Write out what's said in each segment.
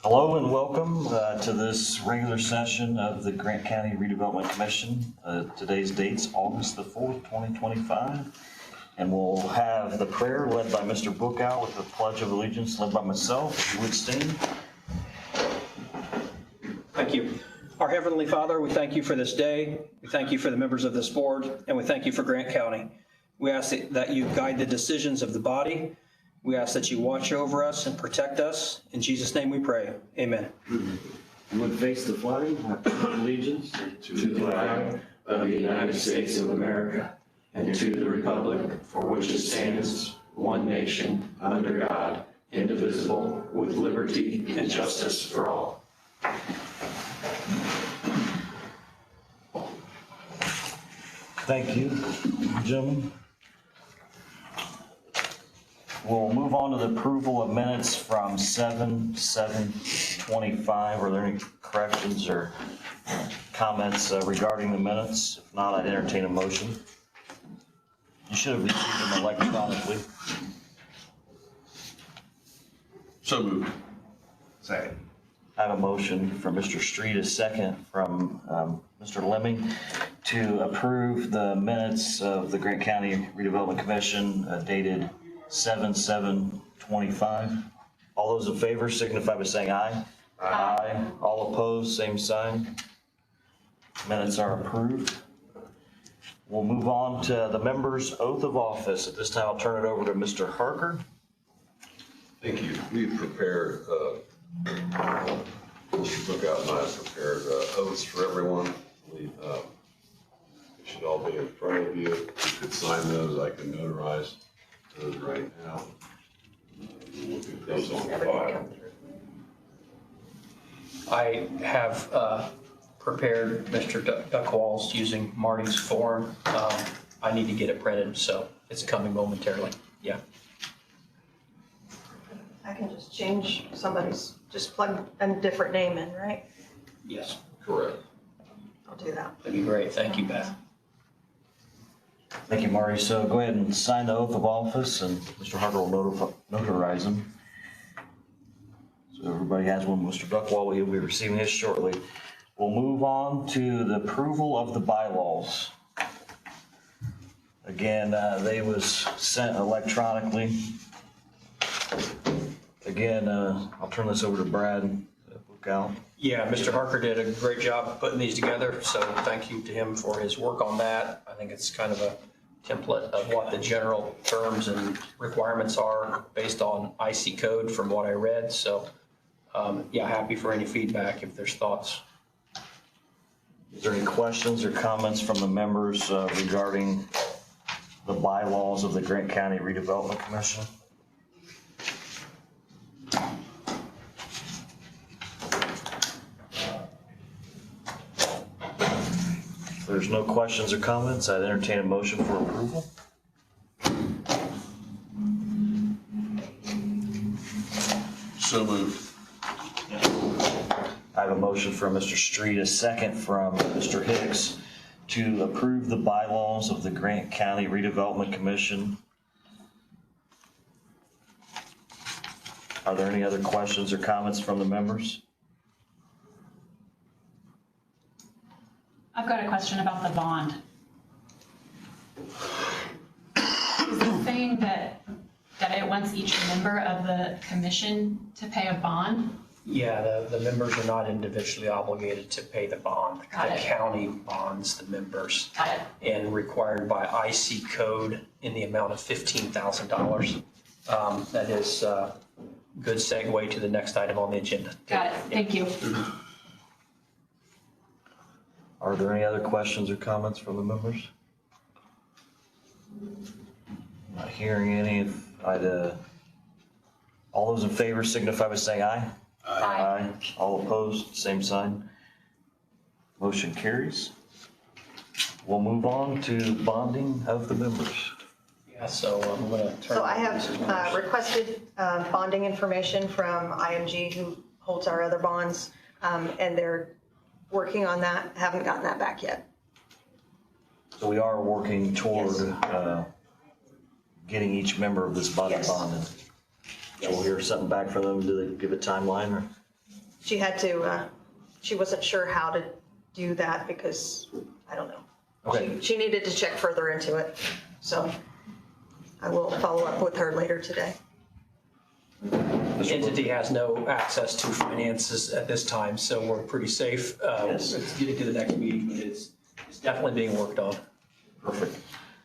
Hello and welcome to this regular session of the Grant County Redevelopment Commission. Today's date's August the 4th, 2025. And we'll have the prayer led by Mr. Bookout with the Pledge of Allegiance led by myself. If you would stand. Thank you. Our Heavenly Father, we thank you for this day. We thank you for the members of this board, and we thank you for Grant County. We ask that you guide the decisions of the body. We ask that you watch over us and protect us. In Jesus' name we pray. Amen. You would face the flag. I pledge allegiance to the flag of the United States of America and to the republic for which it stands, one nation, under God, indivisible, with liberty and justice for all. Thank you, gentlemen. We'll move on to the approval of minutes from 7/7/25. Are there any corrections or comments regarding the minutes? If not, I'd entertain a motion. You should have received them electronically. So moved. Second. I have a motion from Mr. Street, a second from Mr. Lemming to approve the minutes of the Grant County Redevelopment Commission dated 7/7/25. All those in favor signify by saying aye. Aye. All opposed, same sign. Minutes are approved. We'll move on to the member's oath of office. At this time, I'll turn it over to Mr. Harker. Thank you. We've prepared, Mr. Bookout and I have prepared oaths for everyone. They should all be in front of you. You could sign those. I can notarize those right now. We'll get those on file. I have prepared Mr. Duckwall's using Marty's form. I need to get it printed, so it's coming momentarily. Yeah. I can just change somebody's, just plug a different name in, right? Yes. Correct. I'll do that. That'd be great. Thank you, Beth. Thank you, Marty. So go ahead and sign the oath of office, and Mr. Harker will notarize them. So everybody has one. Mr. Duckwall, you'll be receiving his shortly. We'll move on to the approval of the bylaws. Again, they was sent electronically. Again, I'll turn this over to Brad Bookout. Yeah, Mr. Harker did a great job putting these together, so thank you to him for his work on that. I think it's kind of a template of what the general terms and requirements are based on IC code from what I read. So, yeah, happy for any feedback if there's thoughts. Is there any questions or comments from the members regarding the bylaws of the Grant County Redevelopment Commission? If there's no questions or comments, I'd entertain a motion for approval. So moved. I have a motion from Mr. Street, a second from Mr. Hicks to approve the bylaws of the Grant County Redevelopment Commission. Are there any other questions or comments from the members? I've got a question about the bond. Is it saying that it wants each member of the commission to pay a bond? Yeah, the members are not individually obligated to pay the bond. Got The it. county bonds the members. Got it. And required by IC code in the amount of $15,000. That is a good segue to the next item on the agenda. Got it. Thank you. Are there any other questions or comments from the members? Not hearing any. All those in favor signify by saying aye. Aye. All opposed, same sign. Motion carries. We'll move on to bonding of the members. Yeah, so I'm going to turn. So I have requested bonding information from IMG, who holds our other bonds, and they're working on that, haven't gotten that back yet. So we are working toward Yes. Getting each member of this body Yes. bonded. So we'll hear something back from them. Do they give a timeline or? she had to, she wasn't sure how to do that because, I don't know. Okay. She needed to check further into it. So I will follow up with her later today. The entity has no access to finances at this time, so we're pretty safe. Yes. Let's get it to the next meeting, but it's definitely being worked on. Perfect.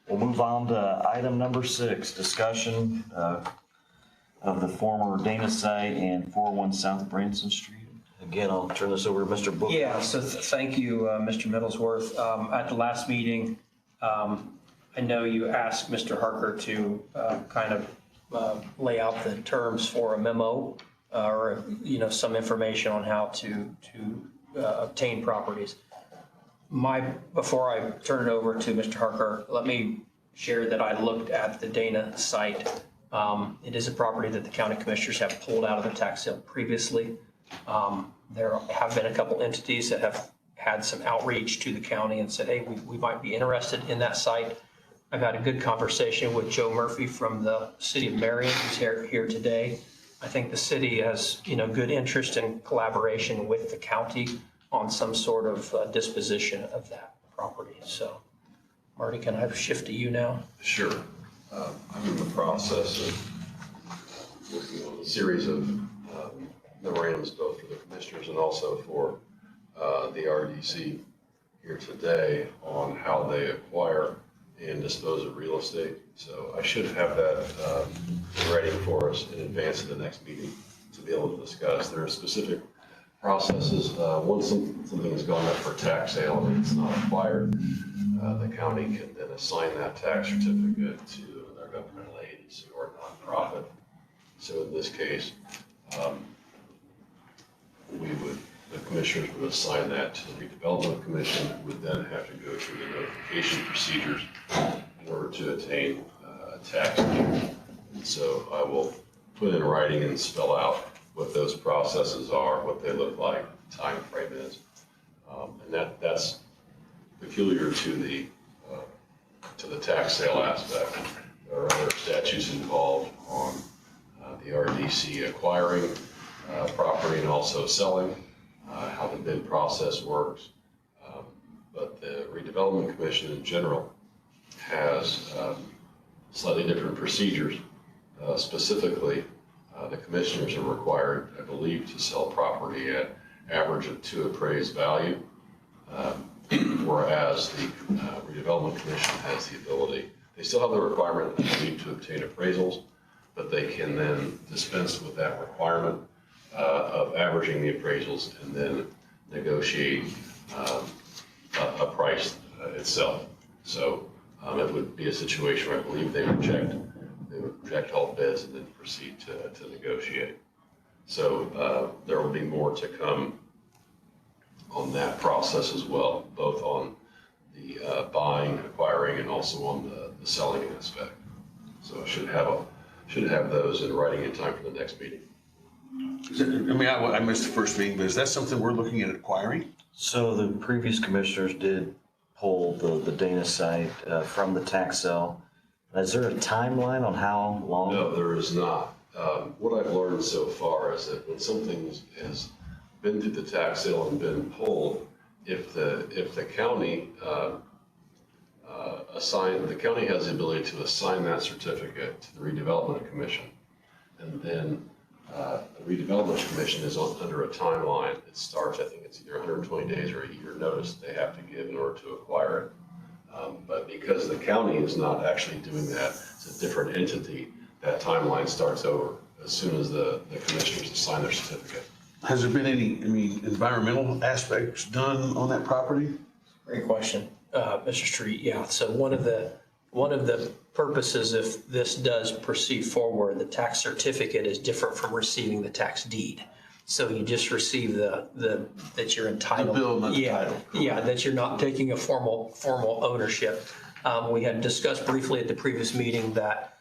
We'll move on to item number 6, discussion of the former Dana site and 401 South Branson Street. Again, I'll turn this over to Mr. Booker. Yeah, so thank you, Mr. Middlesworth. At the last meeting, I know you asked Mr. Harker to kind of lay out the terms for a memo or, some information on how to obtain properties. Before I turn it over to Mr. Harker, let me share that I looked at the Dana site. It is a property that the county commissioners have pulled out of the tax sale previously. There have been a couple entities that have had some outreach to the county and said, hey, we might be interested in that site. I've had a good conversation with Joe Murphy from the city of Marion, who's here today. I think the city has, good interest in collaboration with the county on some sort of disposition of that property. So, Marty, can I shift to you now? Sure. I'm in the process of working on a series of memorandums, both for the commissioners and also for the RDC here today on how they acquire and dispose of real estate. So I should have that ready for us in advance of the next meeting to be able to discuss. There are specific processes. Once something has gone up for tax sale and it's not acquired, the county can then assign that tax certificate to their governmental agency or nonprofit. So in this case, the commissioners would assign that to the Redevelopment Commission, would then have to go through the notification procedures in order to attain a tax deed. And so I will put in writing and spell out what those processes are, what they look like, time frame is. And that's peculiar to the tax sale aspect. There are other statutes involved on the RDC acquiring property and also selling, how the bid process works. But the Redevelopment Commission in general has slightly different procedures. Specifically, the commissioners are required, I believe, to sell property at average of 2 appraised value, whereas the Redevelopment Commission has the ability, they still have the requirement, I believe, to obtain appraisals, but they can then dispense with that requirement of averaging the appraisals and then negotiate a price itself. So it would be a situation where I believe they would reject all bids and then proceed to negotiate. So there will be more to come on that process as well, both on the buying, acquiring, and also on the selling aspect. So I should have those in writing in time for the next meeting. I missed the first meeting, but is that something we're looking at acquiring? So the previous commissioners did pull the Dana site from the tax sale. Is there a timeline on how long? No, there is not. What I've learned so far is that when something has been through the tax sale and been pulled, if the county the county has the ability to assign that certificate to the Redevelopment Commission, and then the Redevelopment Commission is under a timeline. It starts, I think it's either 120 days or a year notice they have to give in order to acquire it. But because the county is not actually doing that, it's a different entity, that timeline starts over as soon as the commissioners assign their certificate. Has there been any, environmental aspects done on that property? Great question, Mr. Street. Yeah, so one of the purposes, if this does proceed forward, the tax certificate is different from receiving the tax deed. So you just receive that you're entitled. The bill, not the Yeah, title. yeah, that you're not taking a formal ownership. We had discussed briefly at the previous meeting that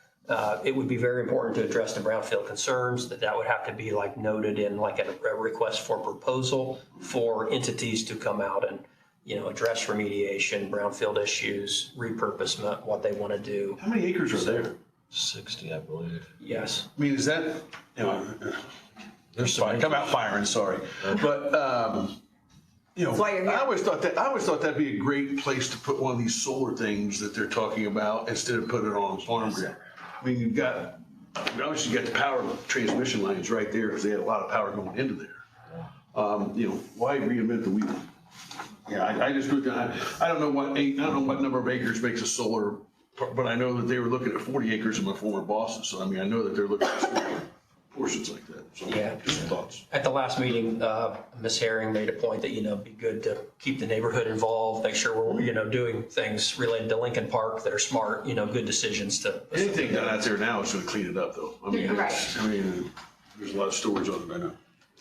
it would be very important to address the brownfield concerns, that would have to be like noted in like a request for proposal for entities to come out and, address remediation, brownfield issues, repurposement, what they want to do. How many acres are there? 60, I believe. Yes. Is that, There's some. Come out firing, sorry. But, you know, That's why you're here. I always thought that'd be a great place to put one of these solar things that they're talking about instead of putting it on a farm grid. I mean, obviously you got the power transmission lines right there because they had a lot of power going into there. You know, why reinvent the wheel? Yeah, I just looked at, I don't know what number of acres makes a solar, but I know that they were looking at 40 acres in my former bosses. So I mean, I know that they're looking at smaller portions like that. So Yeah. just some thoughts. At the last meeting, Ms. Herring made a point that, it'd be good to keep the neighborhood involved, make sure we're, doing things related to Lincoln Park that are smart, good decisions to. Anything done out there now is going to clean it up, though. I mean, Right. there's a lot of storage on it right now.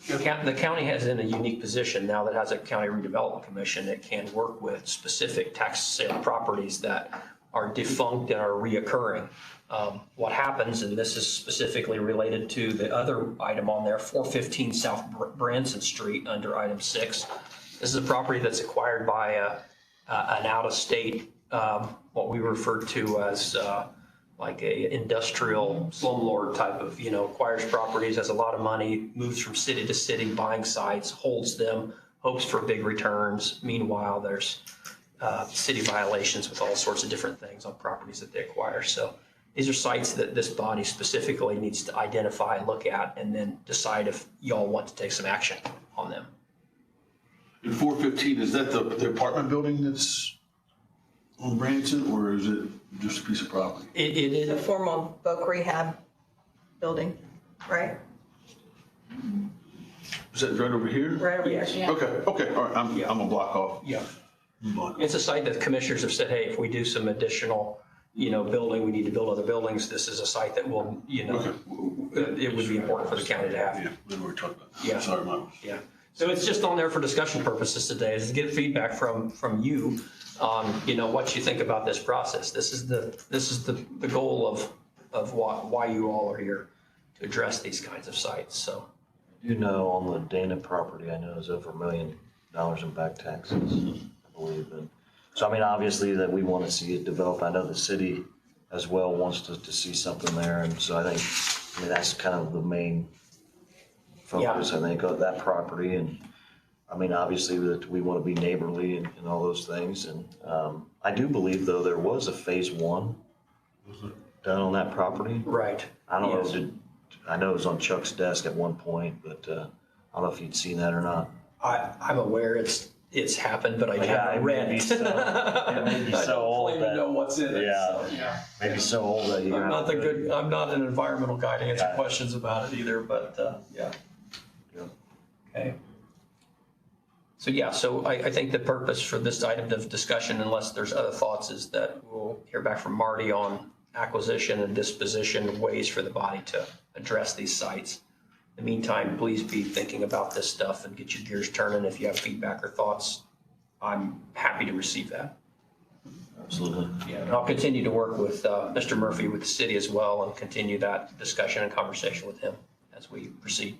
The county is in a unique position now that has a county redevelopment commission that can work with specific tax sale properties that are defunct and are reoccurring. What happens, and this is specifically related to the other item on there, 415 South Branson Street under item 6. This is a property that's acquired by an out-of-state, what we refer to as like a industrial slumlord type of, acquires properties, has a lot of money, moves from city to city, buying sites, holds them, hopes for big returns. Meanwhile, there's city violations with all sorts of different things on properties that they acquire. So these are sites that this body specifically needs to identify, look at, and then decide if y'all want to take some action on them. And 415, is that the apartment building that's on Branson, or is it just a piece of property? It The is, formal Voc Rehab building, right? Is that right over here? Right over here. Yes. Yeah. Okay, all right, I'm gonna block off. yeah. Block. It's a site that commissioners have said, hey, if we do some additional, building, we need to build other buildings. This is a site that will, it would be important for the county to have. Yeah, we were talking about. Yeah. Sorry, Mike. Yeah. So it's just on there for discussion purposes today, is to get feedback from you on, what you think about this process. This is the goal of why you all are here, to address these kinds of sites, so. On the Dana property, I know is over $1 million in back taxes, I believe. And so, I mean, obviously that we want to see it develop. I know the city as well wants to see something there. And so I think, that's kind of the main focus, I think, of that property. And I mean, obviously that we want to be neighborly and all those things. And I do believe, though, there was a phase 1 done on that property. Right. I don't Yes. know, I know it was on Chuck's desk at one point, but I don't know if you'd seen that or not. I'm aware it's happened, but I Yeah, haven't it may read be it. so- it may be I so don't old claim to that- know what's in it, Yeah. so, yeah. Maybe so old that you I'm not have I'm not an environmental guy to answer Yeah. questions about it either, but, yeah. Yeah. Okay. So I think the purpose for this item of discussion, unless there's other thoughts, is that we'll hear back from Marty on acquisition and disposition ways for the body to address these sites. In the meantime, please be thinking about this stuff and get your gears turning. If you have feedback or thoughts, I'm happy to receive that. Absolutely. Yeah, and I'll continue to work with Mr. Murphy with the city as well and continue that discussion and conversation with him as we proceed.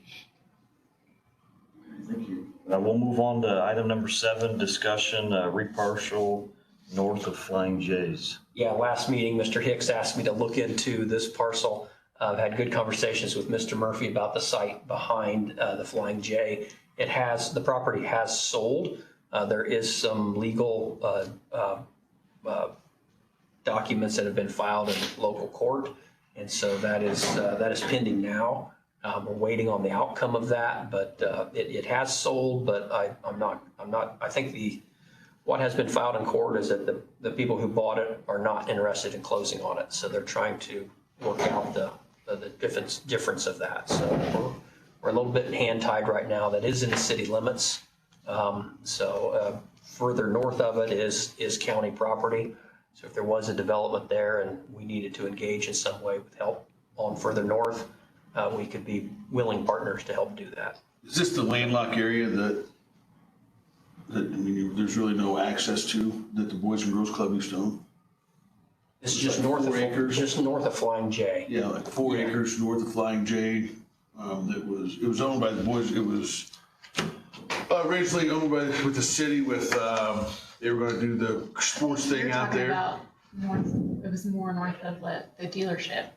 Thank you. We'll move on to item number 7, discussion, reparcel north of Flying J's. Yeah, last meeting, Mr. Hicks asked me to look into this parcel. I've had good conversations with Mr. Murphy about the site behind the Flying J. The property has sold. There is some legal documents that have been filed in local court. And so that is pending now. We're waiting on the outcome of that, but it has sold, but I think what has been filed in court is that the people who bought it are not interested in closing on it. So they're trying to work out the difference of that. So we're a little bit hand-tied right now. That is in the city limits. Further north of it is county property. So if there was a development there and we needed to engage in some way with help on further north, we could be willing partners to help do that. Is this the landlocked area that there's really no access to, that the Boys and Girls Club used to own? It's just like north 4 acres? just north of Flying J. Yeah, like 4 acres north of Flying J. It was owned by the boys. It was originally owned with the city with, they were gonna do the sports thing You're out talking there. about north, it was more north of the dealership.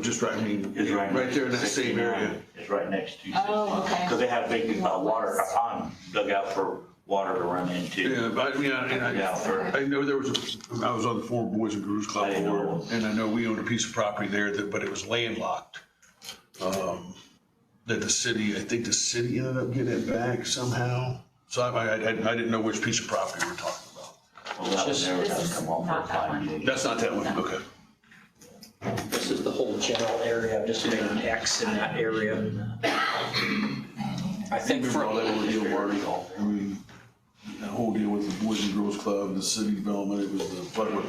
Just right, I mean, Is right there in that same 69. area. It's right next to. Oh, okay. Because they have a big water, a pond dug out for water to run into. Yeah, but I mean, I know there was I was on the former Boys and Girls Club I didn't know. board, and I know we owned a piece of property there but it was landlocked. That the city, I think the city ended up getting it back somehow. So I didn't know which piece of property we're talking about. Well, that would never have come off not of that one. fine. That's not that one, okay. This is the whole general area, I've just made an X in that area. I think Remember all from, that ordeal, Marty? I mean, that whole deal with the Boys and Girls Club, the city development, it was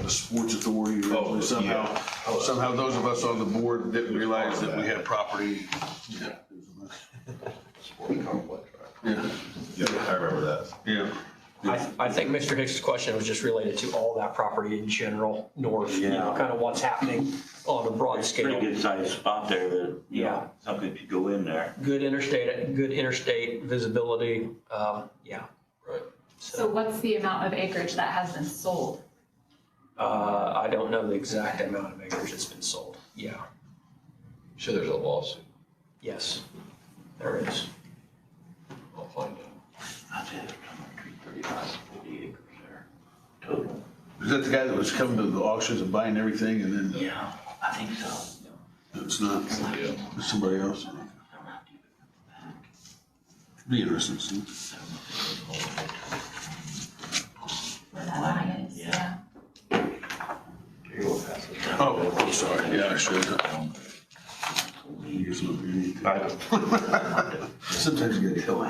the Sports Authority originally. Somehow those of us on the board didn't realize that we had property. Yeah. Sports complex, right? Yeah, Yeah, I remember that. yeah. I think Mr. Hicks' question was just related to all that property in general, north, you know, Yeah. kind of what's happening on a broad Pretty scale. good sized spot there that, you Yeah. know, something could go in there. Good interstate visibility, yeah. Right. So what's the amount of acreage that has been sold? I don't know the exact amount of acres that's been sold, yeah, Sure, there's a lawsuit. yes, there is. I'll find out. I'd say there's between 35 and 40 acres there total. Is that the guy that was coming to the auctions and buying everything and then Yeah, I think so. it's not, Yeah. it's somebody else? Be interesting to see. Where that line is, Yeah. yeah. Oh, I'm sorry, yeah, I should. Sometimes you gotta kill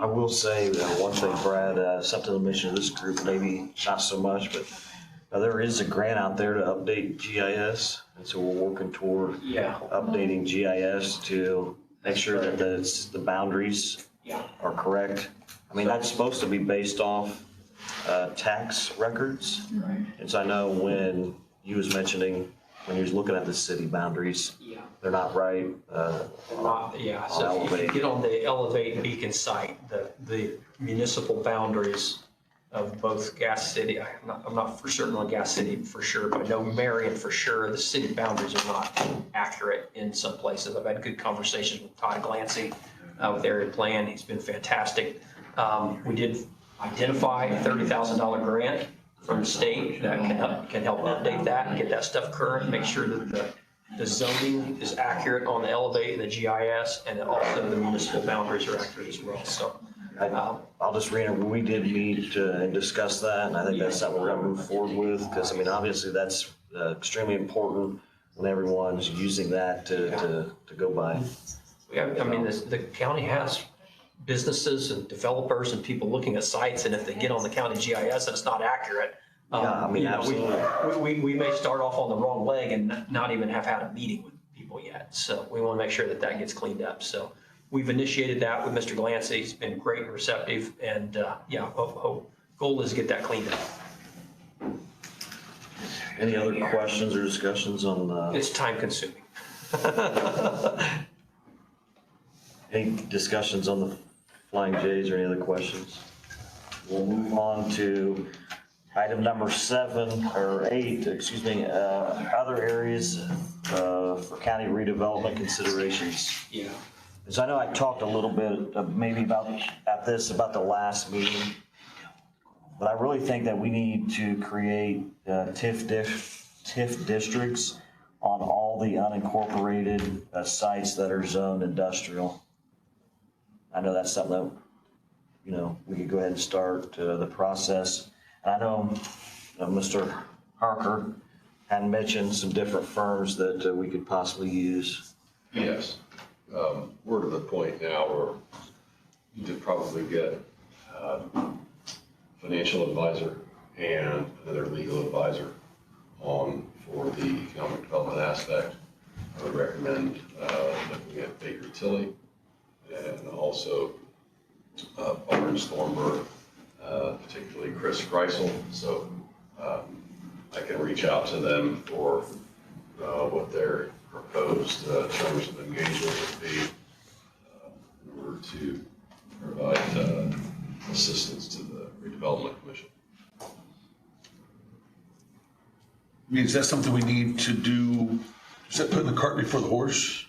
I will say one thing, Brad, something to mention to this group, maybe not so much, but there is a grant out there to update GIS. And so we're working toward Yeah, updating GIS to make sure that the boundaries yeah, are correct. I mean, that's supposed to be based off tax records. And so I know when you was mentioning, when you was looking at the city boundaries, yeah. they're not right. Yeah, so if you get on the Elevate Beacon site, the municipal boundaries of both Gas City, I'm not for certain on Gas City for sure, but I know Marion for sure, the city boundaries are not accurate in some places. I've had good conversations with Todd Glancy with Area Plan, he's been fantastic. We did identify a $30,000 grant from the state that can help update that and get that stuff current, make sure that the zoning is accurate on the Elevate and the GIS, and that also the municipal boundaries are accurate as well, so. I'll just reiterate, we did meet and discuss that, and I think that's something we're gonna move forward with, because I mean, obviously, that's extremely important when everyone's using that to go by. Yeah, I mean, the county has businesses and developers and people looking at sites, and if they get on the county GIS and it's not accurate, Yeah, I mean, you know, absolutely. we may start off on the wrong leg and not even have had a meeting with people yet. So we want to make sure that that gets cleaned up. So we've initiated that with Mr. Glancy. He's been great and receptive, and yeah, goal is to get that cleaned up. Any other questions or discussions on, It's time consuming. any discussions on the Flying J's or any other questions? We'll move on to item number 8, other areas for county redevelopment considerations. Yeah. So I know I talked a little bit maybe about the last meeting, but I really think that we need to create TIF districts on all the unincorporated sites that are zoned industrial. I know that's something that, you know, we could go ahead and start the process. And I know Mr. Harker had mentioned some different firms that we could possibly use. Yes. We're to the point now where you could probably get financial advisor and another legal advisor on for the economic development aspect. I would recommend looking at Baker Tilly and also Barnes Thornburg, particularly Chris Greisel. So I can reach out to them for what their proposed terms of engagement would be in order to provide assistance to the Redevelopment Commission. I mean, is that something we need to do? Is that putting the cart before the horse?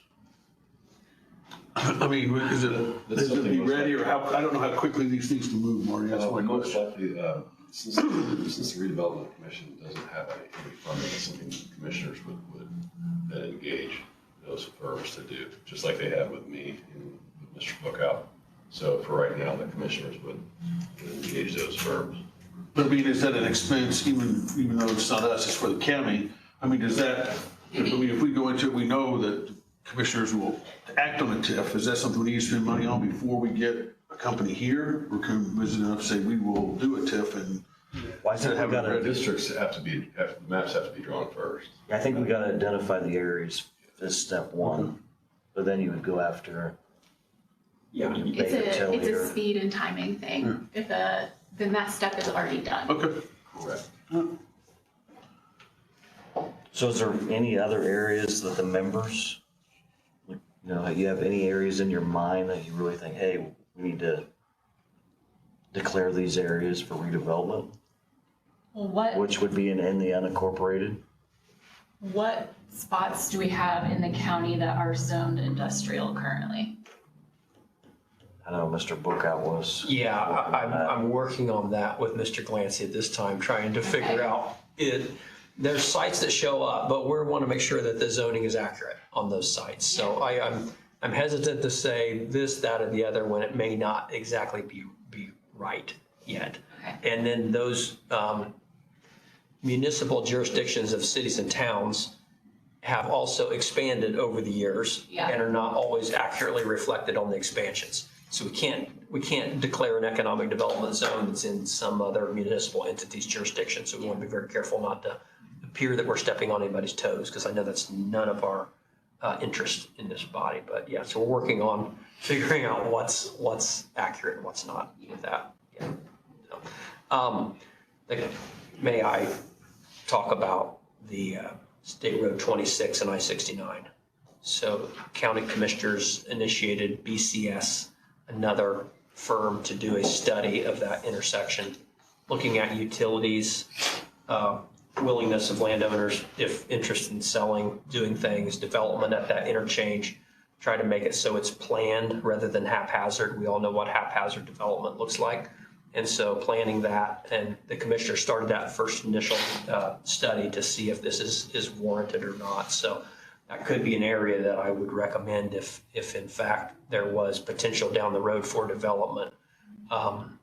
I mean, is it be ready or how, I don't know how quickly these things can move, Marty, that's my Most question. likely, since the redevelopment commission doesn't have any funding, it's something the commissioners would then engage those firms to do, just like they have with me and with Mr. Bookout. So for right now, the commissioners would engage those firms. But I mean, is that an expense, even though it's not us, it's for the county? I mean, does that, I mean, if we go into it, we know that commissioners will act on a TIF. Is that something we need to spend money on before we get a company here? Or is it enough to say we will do a TIF and? Well, I think we The gotta, districts the maps have to be drawn first. I think we gotta identify the areas as step one, but then you would go after. Yeah. It's a speed and timing thing. Then that step is already done. Okay. Correct. So is there any other areas that the members, you know, you have any areas in your mind that you really think, hey, we need to declare these areas for redevelopment, Well, which would be in the unincorporated? what spots do we have in the county that are zoned industrial currently? I know Mr. Bookout was. Yeah, I'm working on that with Mr. Glancy at this time, trying to figure out it. There's sites that show up, but we want to make sure that the zoning is accurate on those sites. So I'm hesitant to say this, that, or the other when it may not exactly be right yet. Okay. And then those municipal jurisdictions of cities and towns have also expanded over the years and are not always accurately reflected on the expansions. So we can't declare an economic development zone that's in some other municipal entity's jurisdiction. So we want to be very careful not to appear that we're stepping on anybody's toes, because I know that's none of our interest in this body. But yeah, so we're working on figuring out what's accurate and what's not with that. Yeah. So, may I talk about the State Road 26 and I-69? So county commissioners initiated BCS, another firm, to do a study of that intersection, looking at utilities, willingness of landowners, if interested in selling, doing things, development at that interchange, try to make it so it's planned rather than haphazard. We all know what haphazard development looks like. And so planning that, and the commissioner started that first initial study to see if this is warranted or not. So that could be an area that I would recommend if in fact there was potential down the road for development,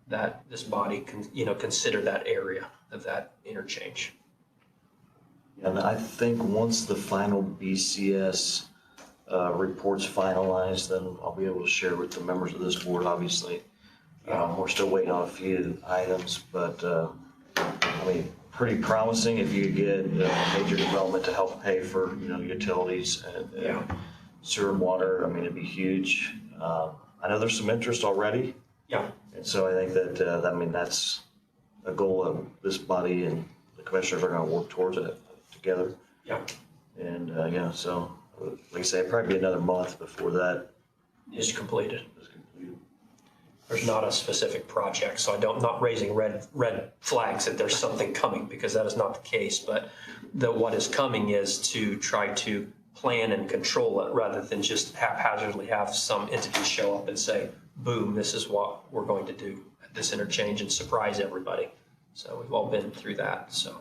that this body can, consider that area of that interchange. And I think once the final BCS report's finalized, then I'll be able to share with the members of this board, obviously. We're still waiting on a few items, but I mean, pretty promising if you get major development to help pay for, utilities and sewer and water. I mean, it'd be huge. I know there's some interest already. Yeah. And so I think that, that's a goal that this body and the commissioners are going to work towards it together. Yeah. And, so like I say, it'd probably be another month before that Is completed. is completed. There's not a specific project, so not raising red flags that there's something coming, because that is not the case. But what is coming is to try to plan and control it rather than just haphazardly have some entity show up and say, boom, this is what we're going to do at this interchange, and surprise everybody. So we've all been through that, so.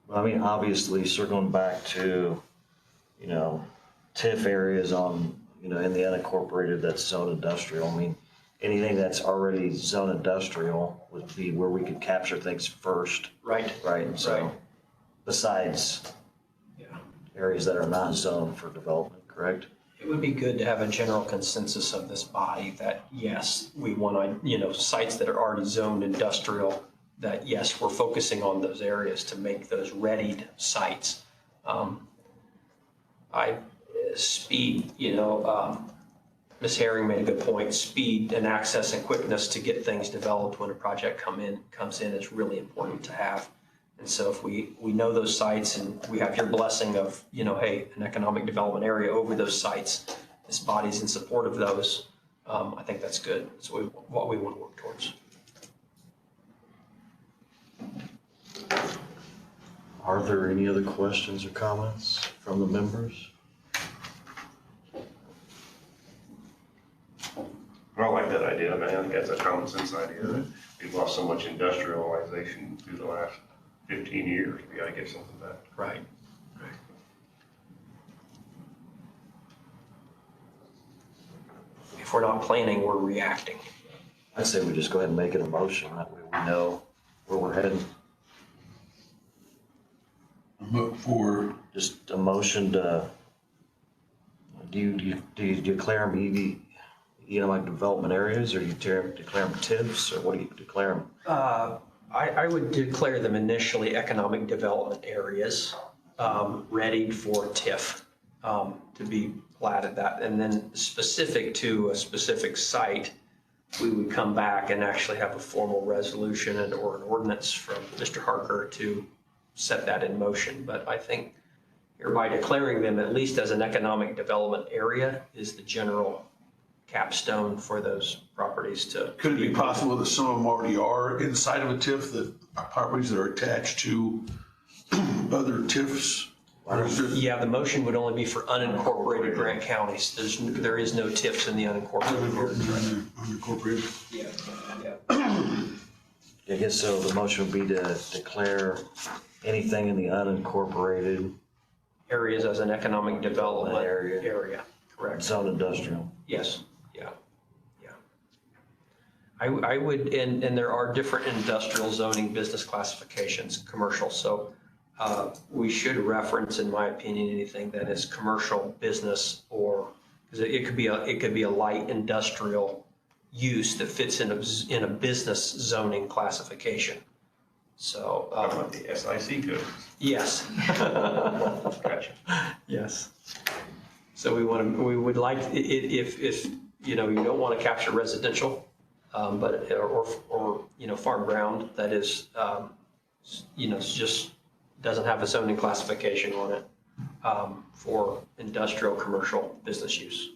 Well, I mean, obviously circling back to, TIF areas on, in the unincorporated that's zone industrial. I mean, anything that's already zone industrial would be where we could capture things first. Right. Right, and so Right. besides areas that are not zoned for development, correct? It would be good to have a general consensus of this body that, yes, we want to, sites that are already zoned industrial, that, yes, we're focusing on those areas to make those readied sites. Speed, Ms. Herring made a good point. Speed and access and quickness to get things developed when a project comes in is really important to have. And so if we know those sites and we have your blessing of, hey, an economic development area over those sites, this body's in support of those, I think that's good. That's what we want to work towards. Are there any other questions or comments from the members? I like that idea. I mean, I think that's a common sense idea that we've lost so much industrialization through the last 15 years. We gotta get something back. Right. If we're not planning, we're reacting. I'd say we just go ahead and make it a motion. That way we know where we're heading. For, Just a motion to, do you declare them economic development areas, or you declare them TIFs, or what do you declare them? I would declare them initially economic development areas, ready for TIF, to be platted that. And then specific to a specific site, we would come back and actually have a formal resolution and or an ordinance from Mr. Harker to set that in motion. But I think by declaring them at least as an economic development area is the general capstone for those properties to. could it be possible that some of them already are inside of a TIF, that are properties that are attached to other TIFs? Or is it- Yeah, the motion would only be for unincorporated Grant counties. There is no TIFs in the unincorporated areas. Unincorporated? Yeah. I guess so. The motion would be to declare anything in the unincorporated Areas as an economic development Area. area, correct? zone industrial. Yes, yeah. I would, and there are different industrial zoning business classifications, commercial, so we should reference, in my opinion, anything that is commercial business or, because it could be a light industrial use that fits in a business zoning classification. So, How about the SIC codes? yes. Gotcha. Yes. So we would like, if, you don't want to capture residential, but, or, farm ground that is, just doesn't have a zoning classification on it, for industrial, commercial, business use.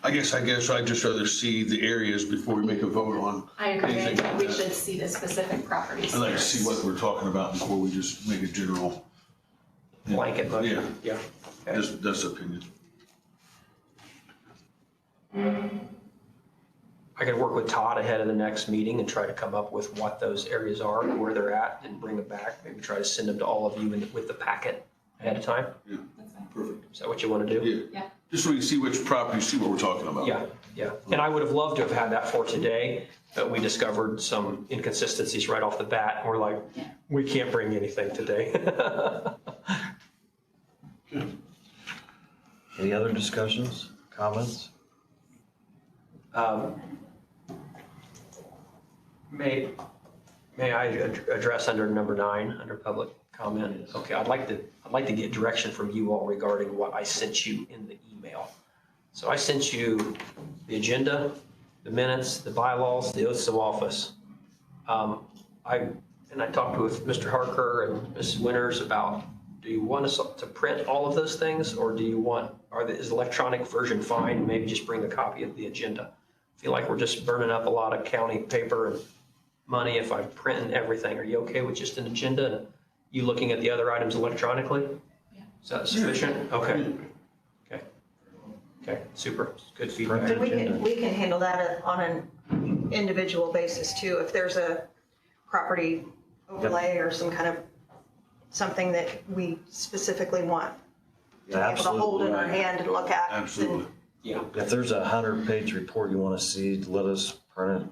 I guess I'd just rather see the areas before we make a vote on. I agree. I anything think like we that. should see the specific properties. I'd like to see what we're talking about before we just make a general, Blanket motion, yeah. Okay. that's the opinion. I could work with Todd ahead of the next meeting and try to come up with what those areas are, where they're at, and bring them back. Maybe try to send them to all of you with the packet ahead of time. That's fine. Perfect. Is that what you want to do? Yeah. Just so we can see which properties, see what we're talking about. Yeah. And I would have loved to have had that for today, but we discovered some inconsistencies right off the bat. And we're like, we can't bring anything today. Any other discussions, comments? May I address under number 9, under public comment? Okay, I'd like to get direction from you all regarding what I sent you in the email. So I sent you the agenda, the minutes, the bylaws, the oaths of office. I talked with Mr. Harker and Ms. Winters about, do you want us to print all of those things, or do you want, is the electronic version fine? Maybe just bring a copy of the agenda. I feel like we're just burning up a lot of county paper and money if I print everything. Are you okay with just an agenda and you looking at the other items electronically? Yeah. Is that sufficient? Okay, super, good feedback. And we can handle that on an individual basis too. If there's a property overlay or some kind of, something that we specifically want to be able to hold in our hand and look at. Absolutely. Yeah, If there's a 100-page report you want to see, let us print it.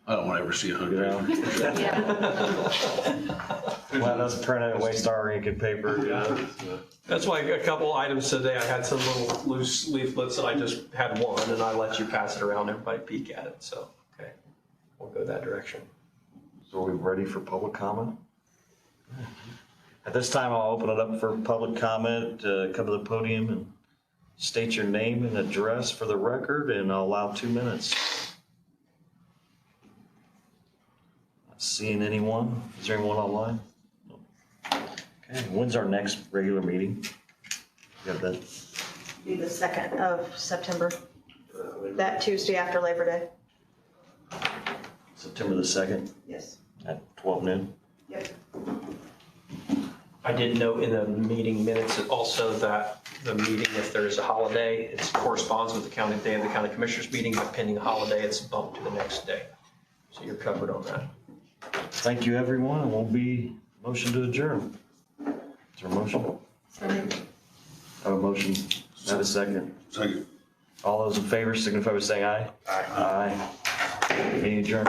I don't want to ever see a You know? 100. Let us print it, waste our ink and paper. You know? that's why a couple items today, I had some little loose leaflets and I just had one and I let you pass it around, everybody peek at it, so, okay. We'll go that direction. So are we ready for public comment? At this time, I'll open it up for public comment. Come to the podium and state your name and address for the record, and I'll allow 2 minutes. Not seeing anyone. Is there anyone online? No. Okay, when's our next regular meeting? You have that? Be the 2nd of September, that Tuesday after Labor Day. September the 2nd Yes. at 12 noon? Yep. I did note in the meeting minutes also that the meeting, if there's a holiday, it corresponds with the county day of the county commissioners meeting, but pending a holiday, it's bumped to the next day. So you're covered on that. Thank you, everyone, and we'll be motion to adjourn. Is there a motion? Have a motion, have a second. Second. All those in favor signify by saying aye. Aye. Meeting adjourned.